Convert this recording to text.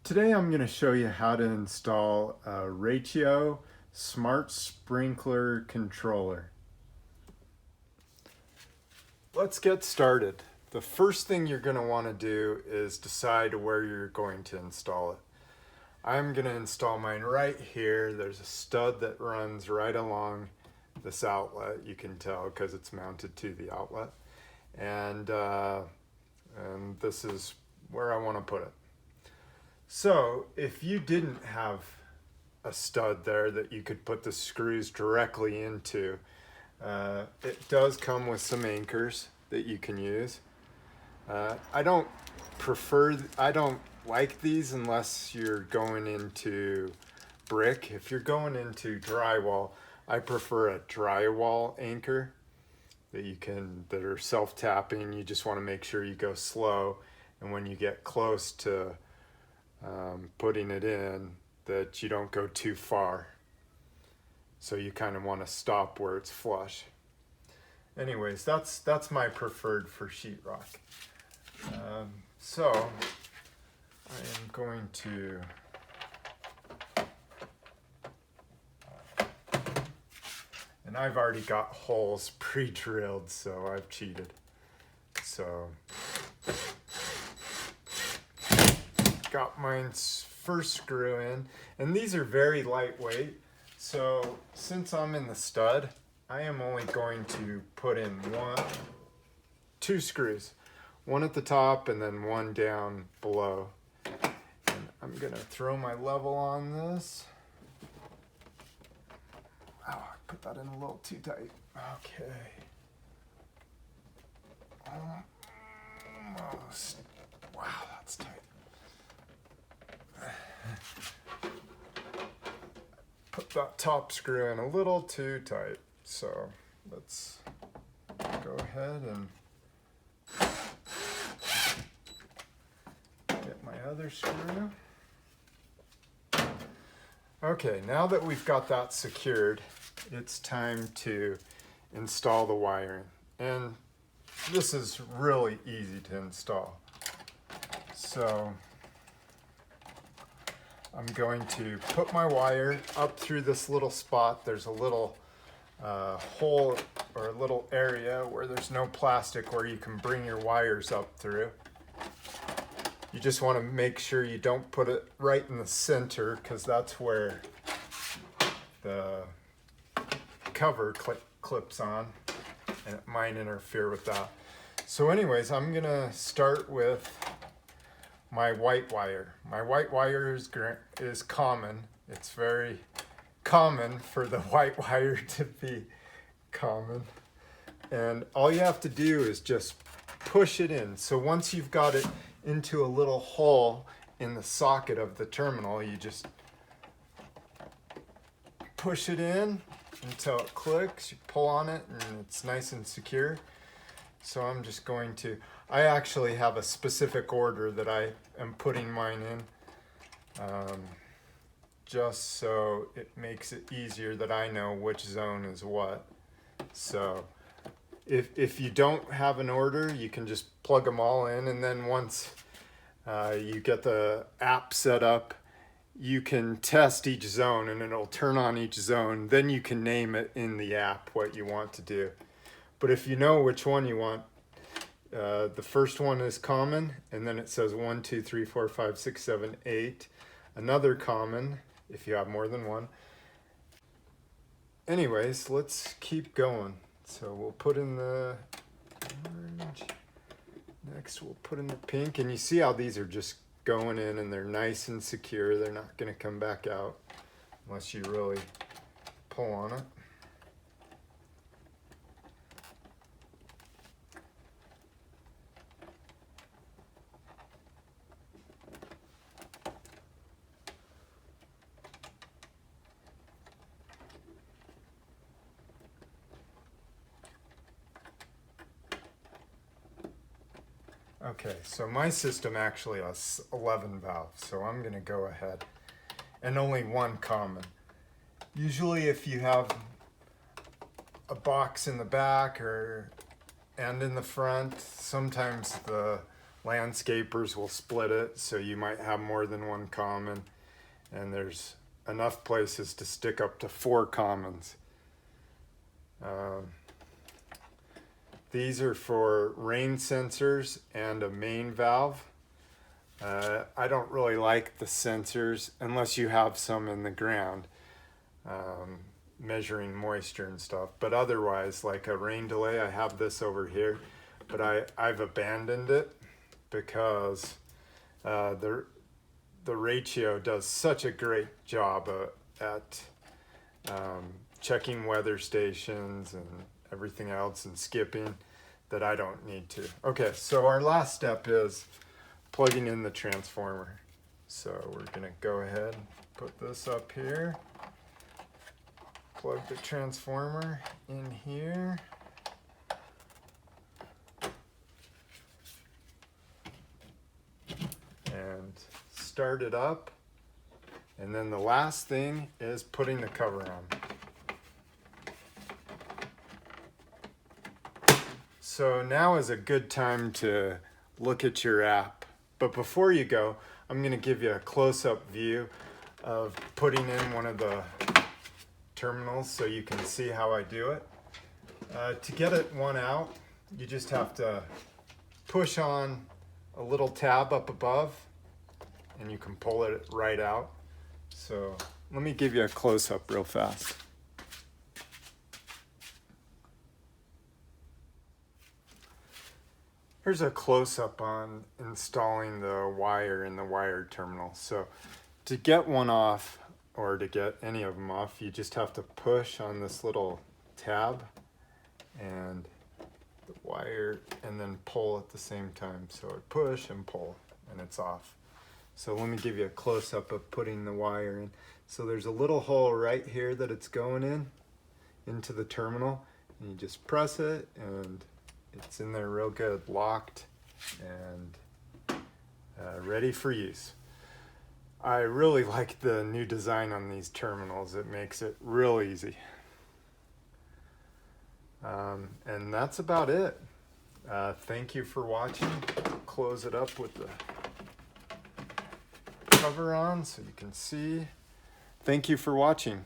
Today I'm going to show you how to install a Rachio smart sprinkler controller. Let's get started. The first thing you're going to want to do is decide where you're going to install it. I'm going to install mine right here. There's a stud that runs right along this outlet. You can tell because it's mounted to the outlet. And this is where I want to put it. So if you didn't have a stud there that you could put the screws directly into, it does come with some anchors that you can use. I don't like these unless you're going into brick. If you're going into drywall, I prefer a drywall anchor that are self-tapping. You just want to make sure you go slow, and when you get close to putting it in, that you don't go too far. So you kind of want to stop where it's flush. Anyways, that's my preferred for sheetrock. So I am going to and I've already got holes pre-drilled, so I've cheated. So got mine's first screw in, and these are very lightweight, so since I'm in the stud, I am only going to put in two screws, one at the top and then one down below. And I'm gonna throw my level on this. Oh, I put that in a little too tight. Okay. Almost. Wow, that's tight. Put that top screw in a little too tight, so let's go ahead and get my other screw. Okay, now that we've got that secured, it's time to install the wiring, and this is really easy to install. So I'm going to put my wire up through this little spot. There's a little hole or a little area where there's no plastic where you can bring your wires up through. You just want to make sure you don't put it right in the center, because that's where the cover clips on, and it might interfere with that. So anyways, I'm gonna start with my white wire. My white wire is common. It's very common for the white wire to be common. And all you have to do is just push it in. So once you've got it into a little hole in the socket of the terminal, you just push it in until it clicks. You pull on it and it's nice and secure. So I'm just going to, I actually have a specific order that I am putting mine in, just so it makes it easier that I know which zone is what. So if you don't have an order, you can just plug them all in, and then once you get the app set up, you can test each zone and it'll turn on each zone. Then you can name it in the app what you want to do. But if you know which one you want, the first one is common, and then it says 1, 2, 3, 4, 5, 6, 7, 8. Another common, if you have more than one. Anyways, let's keep going. So we'll put in the orange. Next we'll put in the pink, and you see how these are just going in and they're nice and secure. They're not going to come back out unless you really pull on it. Okay, so my system actually has 11 valves, so I'm going to go ahead, and only one common. Usually if you have a box in the back and in the front, sometimes the Landscapers will split it, so you might have more than one common, and there's enough places to stick up to 4 commons. These are for rain sensors and a main valve. I don't really like the sensors unless you have some in the ground, measuring moisture and stuff. But otherwise, like a rain delay, I have this over here, but I've abandoned it because the Rachio does such a great job at checking weather stations and everything else and skipping that I don't need to. Okay, so our last step is plugging in the transformer. So we're gonna go ahead and put this up here, plug the transformer in here, and start it up. And then the last thing is putting the cover on. So now is a good time to look at your app. But before you go, I'm going to give you a close-up view of putting in one of the terminals so you can see how I do it. To get it one out, you just have to push on a little tab up above and you can pull it right out. So let me give you a close-up real fast. Here's a close-up on installing the wire in the wired terminal. So to get one off, or to get any of them off, you just have to push on this little tab and the wire, and then pull at the same time. So I push and pull and it's off. So let me give you a close-up of putting the wire in. So there's a little hole right here that it's going in, into the terminal, and you just press it and it's in there real good, locked and ready for use. I really like the new design on these terminals. It makes it real easy. And that's about it. Thank you for watching. Close it up with the cover on so you can see. Thank you for watching.